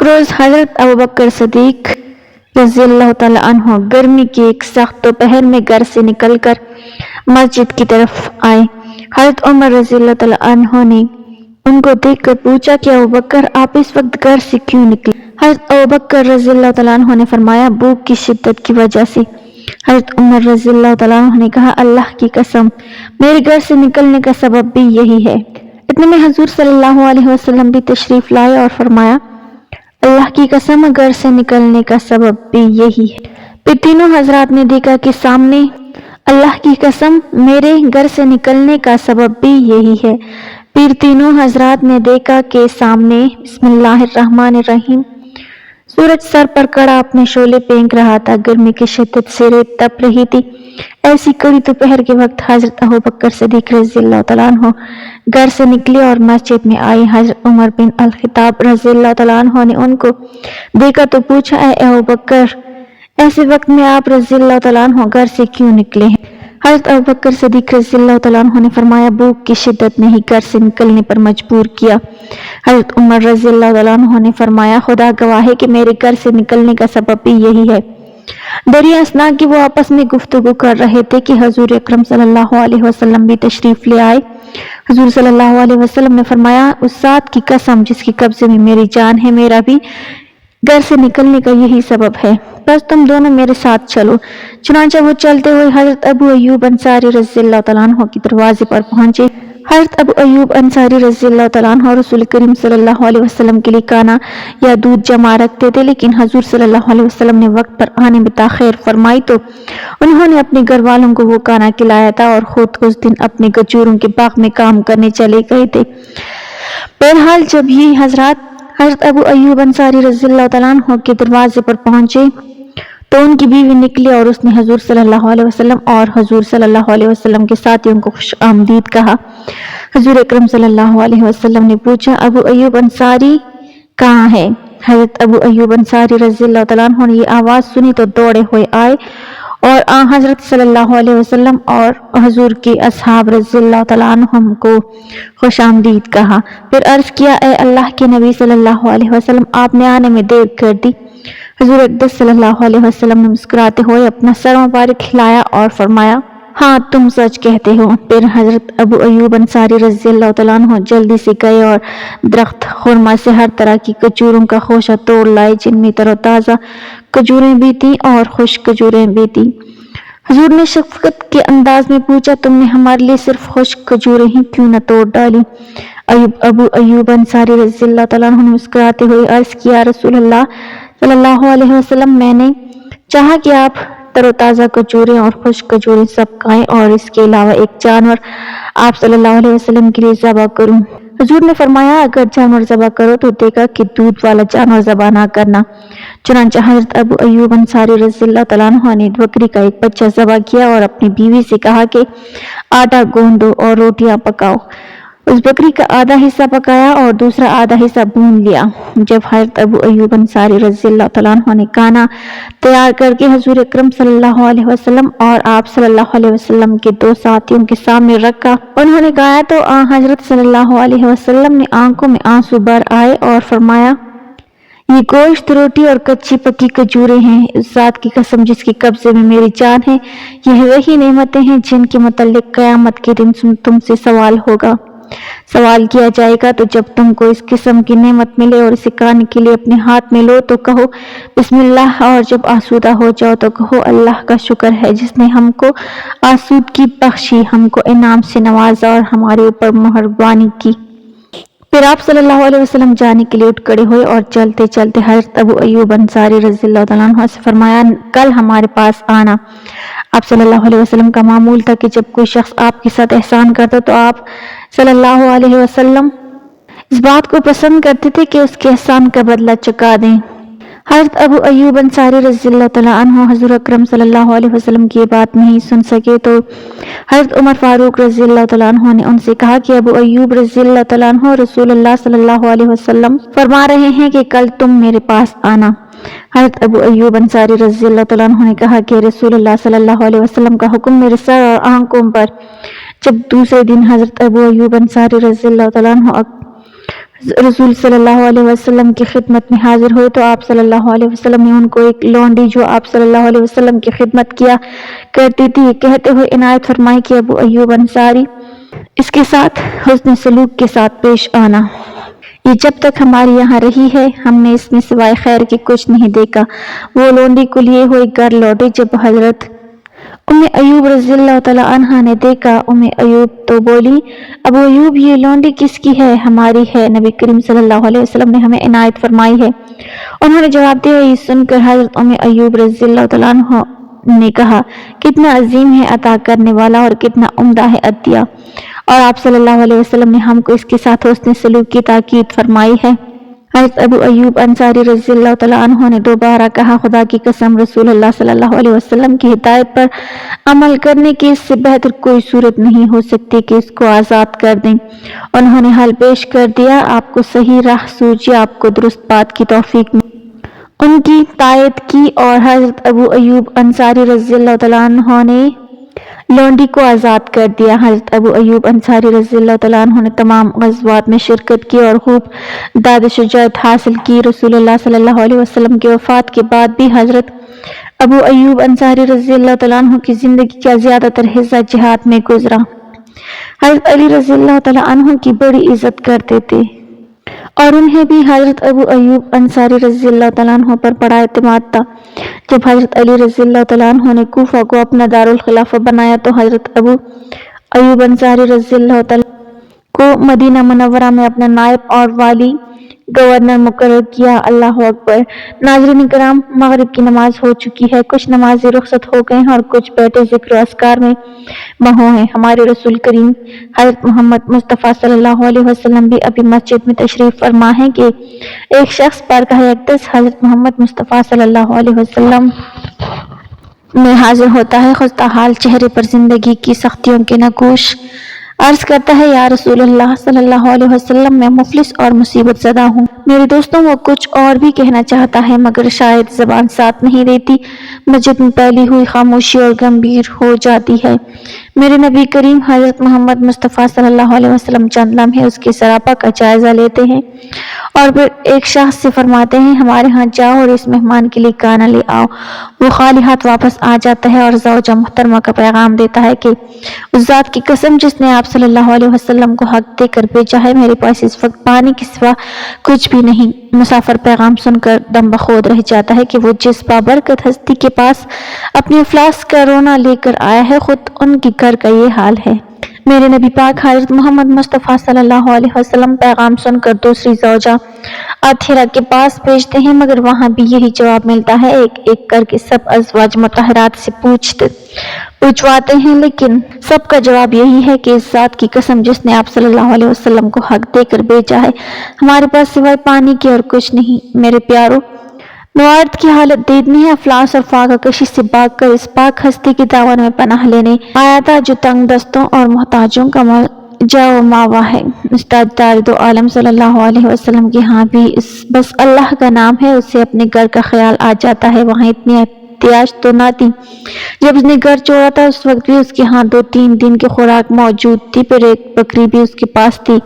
रोज हजरत अबू बकर सिद्दीक रज़ी अल्लाह तआला अन्हु गर्मी की एक सख्त दोपहर में घर से निकलकर मस्जिद की तरफ आए। हजरत उमर रज़ी अल्लाह तआला अन्हु ने उनको देखकर पूछा कि अबू बकर आप इस वक्त घर से क्यों निकले? हजरत अबू बकर रज़ी अल्लाह तआला अन्हु ने फरमाया भूख की शिद्दत की वजह से। हजरत उमर रज़ी अल्लाह तआला अन्हु ने कहा अल्लाह की कसम मेरे घर से निकलने का सबब भी यही है। इतने में हुजूर सल्लल्लाहु अलैहि वसल्लम भी तशरीफ लाए और फरमाया अल्लाह की कसम घर से निकलने का सबब भी यही है। फिर तीनों हजरात ने देखा कि सामने अल्लाह की कसम मेरे घर से निकलने का सबब भी यही है। फिर तीनों हजरात ने देखा कि सामने बिस्मिल्लाहिर्रहमानिर्रहीम सूरज सर पर कड़ा अपने शोले फेंक रहा था। गर्मी की शिद्दत से रेत तप रही थी। ऐसी कड़ी दोपहर के वक्त हजरत अबू बकर सिद्दीक रज़ी अल्लाह तआला अन्हु घर से निकले और मस्जिद में आए। हजरत उमर बिन अल-खत्ताब रज़ी अल्लाह तआला अन्हु ने उनको देखा तो पूछा ऐ अबू बकर ऐसे वक्त में आप रज़ी अल्लाह तआला अन्हु घर से क्यों निकले हैं? हजरत अबू बकर सिद्दीक रज़ी अल्लाह तआला अन्हु ने फरमाया भूख की शिद्दत ने ही घर से निकलने पर मजबूर किया। हजरत उमर रज़ी अल्लाह तआला अन्हु ने फरमाया खुदा गवाह है कि मेरे घर से निकलने का सबब भी यही है। दरिया असना कि वो आपस में गुफ्तगू कर रहे थे कि हुजूर अकरम सल्लल्लाहु अलैहि वसल्लम भी तशरीफ ले आए। हुजूर सल्लल्लाहु अलैहि वसल्लम ने फरमाया उस ज़ात की कसम जिसकी कब्जे में मेरी जान है मेरा भी घर से निकलने का यही सबब है। बस तुम दोनों मेरे साथ चलो। चुनांचे वो चलते हुए हजरत अबू अय्यूब अंसारी रज़ी अल्लाह तआला अन्हु के दरवाजे पर पहुंचे। हजरत अबू अय्यूब अंसारी रज़ी अल्लाह तआला अन्हु रसूल करीम सल्लल्लाहु अलैहि वसल्लम के लिए खाना या दूध जमा रखते थे, लेकिन हुजूर सल्लल्लाहु अलैहि वसल्लम ने वक्त पर आने में ताखीर फरमाई तो उन्होंने अपने घर वालों को वो खाना खिलाया था और खुद उस दिन अपने खजूरों के बाग में काम करने चले गए थे। बहरहाल जब ये हजरत अबू अय्यूब अंसारी रज़ी अल्लाह तआला अन्हु के दरवाजे पर पहुंचे तो उनकी बीवी निकली और उसने हुजूर सल्लल्लाहु अलैहि वसल्लम और हुजूर सल्लल्लाहु अलैहि वसल्लम के साथियों को खुश आमदीद कहा। हुजूर अकरम सल्लल्लाहु अलैहि वसल्लम ने पूछा अबू अय्यूब अंसारी कहाँ है? हजरत अबू अय्यूब अंसारी रज़ी अल्लाह तआला अन्हु ने ये आवाज़ सुनी तो दौड़े हुए आए और हजरत सल्लल्लाहु अलैहि वसल्लम और हुजूर के असहाब रज़ी अल्लाह तआला अन्हुम को खुश आमदीद कहा। फिर अर्ज किया ए अल्लाह के नबी सल्लल्लाहु अलैहि वसल्लम आपने आने में देर कर दी। हुजूर अक़दस सल्लल्लाहु अलैहि वसल्लम ने मुस्कुराते हुए अपना सर मुबारक हिलाया और फरमाया हाँ तुम सच कहते हो। फिर हजरत अबू अय्यूब अंसारी रज़ी अल्लाह तआला अन्हु जल्दी से गए और दरख्त खुरमा से हर तरह की खजूरों का खोशा तोड़ लाए, जिनमें तरोताज़ा खजूरें भी थीं और खुश्क खजूरें भी थीं। हुजूर ने शफ़क़त के अंदाज में पूछा तुमने हमारे लिए सिर्फ खुश्क खजूरें ही क्यों न तोड़ डाली? अबू अय्यूब अंसारी रज़ी अल्लाह तआला अन्हु ने मुस्कुराते हुए अर्ज किया रसूलुल्लाह सल्लल्लाहु अलैहि वसल्लम मैंने चाहा कि आप तरोताज़ा खजूरें और खुश्क खजूरें सब खाएं और इसके अलावा एक जानवर आप सल्लल्लाहु अलैहि वसल्लम के लिए ज़बह करूं। हुजूर ने फरमाया अगर जानवर ज़बह करो तो देखा कि दूध वाला जानवर ज़बह ना करना। चुनांचे हजरत अबू अय्यूब अंसारी रज़ी अल्लाह तआला अन्हु ने बकरी का एक बच्चा ज़बह किया और अपनी बीवी से कहा कि आटा गूंदो और रोटियां पकाओ। उस बकरी का आधा हिस्सा पकाया और दूसरा आधा हिस्सा भून लिया। जब हजरत अबू अय्यूब अंसारी रज़ी अल्लाह तआला अन्हु ने खाना तैयार करके हुजूर अकरम सल्लल्लाहु अलैहि वसल्लम और आप सल्लल्लाहु अलैहि वसल्लम के दो साथियों के सामने रखा, उन्होंने खाया तो हजरत सल्लल्लाहु अलैहि वसल्लम ने आंखों में आंसू भर आए और फरमाया ये गोश्त रोटी और कच्ची पकी खजूरें हैं। उस ज़ात की कसम जिसकी कब्जे में मेरी जान है, यह वही नेमतें हैं जिनके मुतल्लिक क़यामत के दिन तुमसे सवाल होगा। सवाल किया जाएगा तो जब तुमको इस किस्म की नेमत मिले और इसे खाने के लिए अपने हाथ में लो तो कहो बिस्मिल्लाह, और जब आसूदा हो जाओ तो कहो अल्लाह का शुक्र है जिसने हमको आसूदगी बख्शी, हमको इनाम से नवाजा और हमारे ऊपर मेहरबानी की। फिर आप सल्लल्लाहु अलैहि वसल्लम जाने के लिए उठ खड़े हुए और चलते चलते हजरत अबू अय्यूब अंसारी रज़ी अल्लाह तआला अन्हु से फरमाया कल हमारे पास आना। आप सल्लल्लाहु अलैहि वसल्लम का मामूल था कि जब कोई शख्स आपके साथ एहसान करता तो आप सल्लल्लाहु अलैहि वसल्लम इस बात को पसंद करते थे कि उसके एहसान का बदला चुका दें। हजरत अबू अय्यूब अंसारी रज़ी अल्लाह तआला अन्हु हुज़ूर अकरम सल्लल्लाहु अलैहि वसल्लम की बात नहीं सुन सके तो हजरत उमर फारूक रज़ी अल्लाह तआला अन्हु ने उनसे कहा कि अबू अय्यूब रज़ी अल्लाह तआला अन्हु रसूलुल्लाह सल्लल्लाहु अलैहि वसल्लम फरमा रहे हैं कि कल तुम मेरे पास आना। हजरत अबू अय्यूब अंसारी रज़ी अल्लाह तआला अन्हु ने कहा कि रसूलुल्लाह सल्लल्लाहु अलैहि वसल्लम का हुक्म मेरे सर और आंखों पर। जब दूसरे दिन हजरत अबू अय्यूब अंसारी रज़ी अल्लाह तआला अन्हु رسول صلی اللہ علیہ وسلم کی خدمت میں حاضر ہوئے تو آپ صلی اللہ علیہ وسلم نے ان کو ایک لونڈی جو آپ صلی اللہ علیہ وسلم کی خدمت کیا کرتی تھی کہتے ہوئے عنایت فرمائی کہ ابو ایوب انصاری اس کے ساتھ حسن سلوک کے ساتھ پیش آنا۔ یہ جب تک ہمارے یہاں رہی ہے ہم نے اس میں سوائے خیر کے کچھ نہیں دیکھا۔ وہ لونڈی کو لیے ہوئے گھر لوٹے جب حضرت ایوب رضی اللہ تعالیٰ عنہ نے دیکھا۔ ایوب تو بولی، ابو ایوب یہ لونڈی کس کی ہے؟ ہماری ہے، نبی کریم صلی اللہ علیہ وسلم نے ہمیں عنایت فرمائی ہے۔ انہوں نے جواب دیا، یہ سن کر حضرت ایوب رضی اللہ تعالیٰ عنہ نے کہا، کتنا عظیم ہے عطا کرنے والا اور کتنا عمدہ ہے عطیہ، اور آپ صلی اللہ علیہ وسلم نے ہم کو اس کے ساتھ حسن سلوک کی تاکید فرمائی ہے۔ حضرت ابو ایوب انصاری رضی اللہ تعالیٰ عنہ نے دوبارہ کہا، خدا کی قسم رسول اللہ صلی اللہ علیہ وسلم کی ہدایت پر عمل کرنے کی اس سے بہتر کوئی صورت نہیں ہو سکتی کہ اس کو آزاد کر دیں۔ انہوں نے حل پیش کر دیا، آپ کو صحیح راہ سوچیے، آپ کو درست بات کی توفیق ملی۔ ان کی تائید کی اور حضرت ابو ایوب انصاری رضی اللہ تعالیٰ عنہ نے لونڈی کو آزاد کر دیا۔ حضرت ابو ایوب انصاری رضی اللہ تعالیٰ عنہ نے تمام غزوات میں شرکت کی اور خوب داد شجاعت حاصل کی۔ رسول اللہ صلی اللہ علیہ وسلم کی وفات کے بعد بھی حضرت ابو ایوب انصاری رضی اللہ تعالیٰ عنہ کی زندگی کا زیادہ تر حصہ جہاد میں گزرا۔ حضرت علی رضی اللہ تعالیٰ عنہ کی بڑی عزت کرتے تھے اور انہیں بھی حضرت ابو ایوب انصاری رضی اللہ تعالیٰ عنہ پر بڑا اعتماد تھا۔ جب حضرت علی رضی اللہ تعالیٰ عنہ نے کوفہ کو اپنا دارالخلافہ بنایا تو حضرت ابو ایوب انصاری رضی اللہ تعالیٰ کو مدینہ منورہ میں اپنا نائب اور والی گورنر مقرر کیا۔ اللہ اکبر۔ ناظرین کرام، مغرب کی نماز ہو چکی ہے، کچھ نمازی رخصت ہو گئے ہیں اور کچھ بیٹھے ذکر و اذکار میں مہو ہیں۔ ہمارے رسول کریم حضرت محمد مصطفیٰ صلی اللہ علیہ وسلم بھی ابھی مسجد میں تشریف فرما ہے کہ ایک شخص بارگاہ اقدس حضرت محمد مصطفیٰ صلی اللہ علیہ وسلم میں حاضر ہوتا ہے، خستہ حال چہرے پر زندگی کی سختیوں کے نقوش، عرض کرتا ہے، یا رسول اللہ صلی اللہ علیہ وسلم میں مفلس اور مصیبت زدہ ہوں۔ میرے دوستوں، وہ کچھ اور بھی کہنا چاہتا ہے مگر شاید زبان ساتھ نہیں دیتی۔ مسجد میں پھیلی ہوئی خاموشی اور گمبھیر ہو جاتی ہے۔ میرے نبی کریم حضرت محمد مصطفیٰ صلی اللہ علیہ وسلم چند لمحے اس کے سراپا کا جائزہ لیتے ہیں اور پھر ایک شخص سے فرماتے ہیں، ہمارے ہاں جاؤ اور اس مہمان کے لیے کھانا لے آؤ۔ وہ خالی ہاتھ واپس آ جاتا ہے اور زوجہ محترمہ کا پیغام دیتا ہے کہ اس ذات کی قسم جس نے آپ صلی اللہ علیہ وسلم کو حق دے کر بھیجا ہے، میرے پاس اس وقت پانی کے سوا کچھ بھی نہیں۔ مسافر پیغام سن کر دم بخود رہ جاتا ہے کہ وہ جس بابرکت ہستی کے پاس اپنے افلاس کا رونا لے کر آیا ہے، خود ان کے گھر کا یہ حال ہے۔ میرے نبی پاک حضرت محمد مصطفیٰ صلی اللہ علیہ وسلم پیغام سن کر دوسری زوجہ عطیرہ کے پاس بھیجتے ہیں مگر وہاں بھی یہی جواب ملتا ہے۔ ایک ایک کر کے سب ازواج مطہرات سے پوچھواتے ہیں لیکن سب کا جواب یہی ہے کہ اس ذات کی قسم جس نے آپ صلی اللہ علیہ وسلم کو حق دے کر بھیجا ہے، ہمارے پاس سوائے پانی کے اور کچھ نہیں۔ میرے پیارو، موارد کی حالت دیدنی ہے، افلاس اور فاقہ کشی سے بھاگ کر اس پاک ہستی کی دامن میں پناہ لینے آیا تھا جو تنگ دستوں اور محتاجوں کا جا و ماوا ہے۔ تاجدار دو عالم صلی اللہ علیہ وسلم کے ہاں بھی بس اللہ کا نام ہے، اسے اپنے گھر کا خیال آ جاتا ہے۔ وہاں اتنی احتیاج تو نہ تھی، جب اس نے گھر چھوڑا تھا اس وقت بھی اس کے ہاں 2-3 دن کی خوراک موجود تھی، پھر ایک بکری بھی اس کے پاس تھی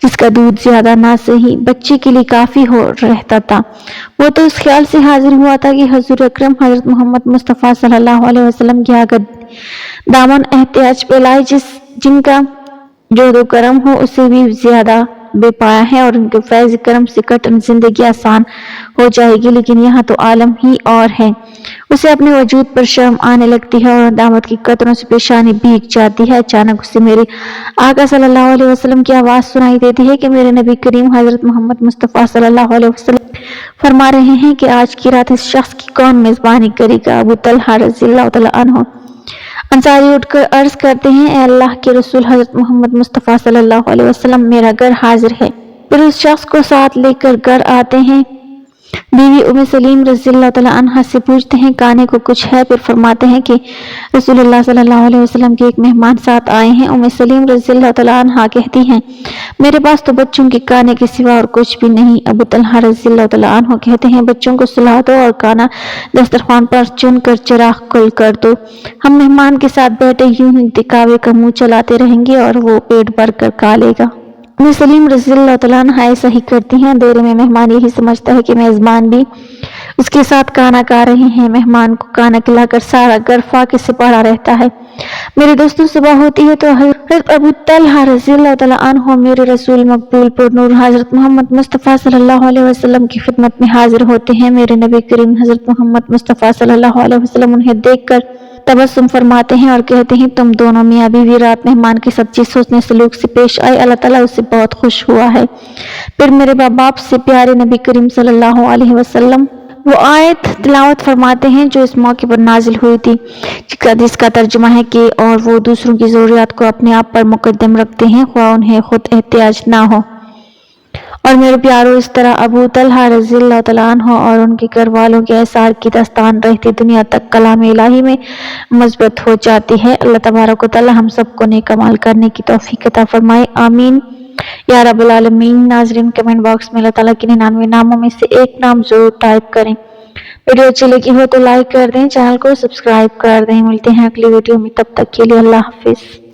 جس کا دودھ زیادہ نہ سہی بچے کے لیے کافی ہو رہتا تھا۔ وہ تو اس خیال سے حاضر ہوا تھا کہ حضور اکرم حضرت محمد مصطفیٰ صلی اللہ علیہ وسلم کے آگے دامن احتیاج پھیلائے، جن کا جود و کرم ہو اسے بھی زیادہ بے پایا ہے اور ان کے فیض کرم سے کٹن زندگی آسان ہو جائے گی، لیکن یہاں تو عالم ہی اور ہے۔ اسے اپنے وجود پر شرم آنے لگتی ہے اور ندامت کی قطروں سے پیشانی بھیگ جاتی ہے۔ اچانک اسے میرے آقا صلی اللہ علیہ وسلم کی آواز سنائی دیتی ہے کہ میرے نبی کریم حضرت محمد مصطفیٰ صلی اللہ علیہ وسلم فرما رہے ہیں کہ آج کی رات اس شخص کی کون میزبانی کرے گا؟ ابو طلحہ رضی اللہ تعالیٰ عنہ انصاری اٹھ کر عرض کرتے ہیں، اے اللہ کے رسول حضرت محمد مصطفیٰ صلی اللہ علیہ وسلم، میرا گھر حاضر ہے۔ پھر اس شخص کو ساتھ لے کر گھر آتے ہیں۔ بیوی سلیم رضی اللہ تعالیٰ عنہ سے پوچھتے ہیں، کھانے کو کچھ ہے؟ پھر فرماتے ہیں کہ رسول اللہ صلی اللہ علیہ وسلم کے ایک مہمان ساتھ آئے ہیں۔ سلیم رضی اللہ تعالیٰ عنہ کہتی ہیں، میرے پاس تو بچوں کے کھانے کے سوا اور کچھ بھی نہیں۔ ابو طلحہ رضی اللہ تعالیٰ عنہ کہتے ہیں، بچوں کو سلا دو اور کھانا دسترخوان پر چن کر چراغ کل کر دو، ہم مہمان کے ساتھ بیٹھے یوں ہی دکھاوے کا منہ چلاتے رہیں گے اور وہ پیٹ بھر کر کھا لے گا۔ उम्मे सलीम रज़ी अल्लाह तआला अन्हा ऐसा ही करती हैं। अंधेरे में मेहमान यही समझता है कि मेज़बान भी उसके साथ खाना खा रहे हैं। मेहमान को खाना खिलाकर सारा घर फाके से भरा रहता है। मेरे दोस्तों, सुबह होती है तो हज़रत अबू तलहा रज़ी अल्लाह तआला अन्हु मेरे रसूल मकबूल पुरनूर हज़रत मोहम्मद मुस्तफ़ा सल्लल्लाहु अलैहि वसल्लम की खिदमत में हाजिर होते हैं। मेरे नबी करीम हज़रत मोहम्मद मुस्तफ़ा सल्लल्लाहु अलैहि वसल्लम उन्हें देखकर तबस्सुम फरमाते हैं और कहते हैं, तुम दोनों मियाँ बीवी रात मेहमान के सच्ची सोचने सलूक से पेश आए, अल्लाह ताला उससे बहुत खुश हुआ है। फिर मेरे बाप से प्यारे नबी करीम सल्लल्लाहु अलैहि वसल्लम वो आयत तिलावत फरमाते हैं जो इस मौके पर नाजिल हुई थी, जिसका तर्जुमा है कि और वो दूसरों की ज़रूरियात को अपने आप पर मुकद्दम रखते हैं, ख्वाह उन्हें खुद एहतियाज ना हो। और मेरे प्यारों, इस तरह अबू तलहा रज़ी अल्लाह तआला अन्हु और उनके घर वालों के एसार की दास्तान रहती दुनिया तक कलाम इलाही में मज़बूत हो जाती है। अल्लाह तबारक व तआला हम सबको नेक अमाल करने की तौफीक अता फरमाए, आमीन या रब्बल आलमीन। नाज़रीन, कमेंट बॉक्स में अल्लाह ताला के 99 नामों में से एक नाम जरूर टाइप करें। वीडियो अच्छी लगी हो तो लाइक कर दें, चैनल को सब्सक्राइब कर दें। मिलते हैं अगली वीडियो में, तब तक के लिए अल्लाह हाफिज़।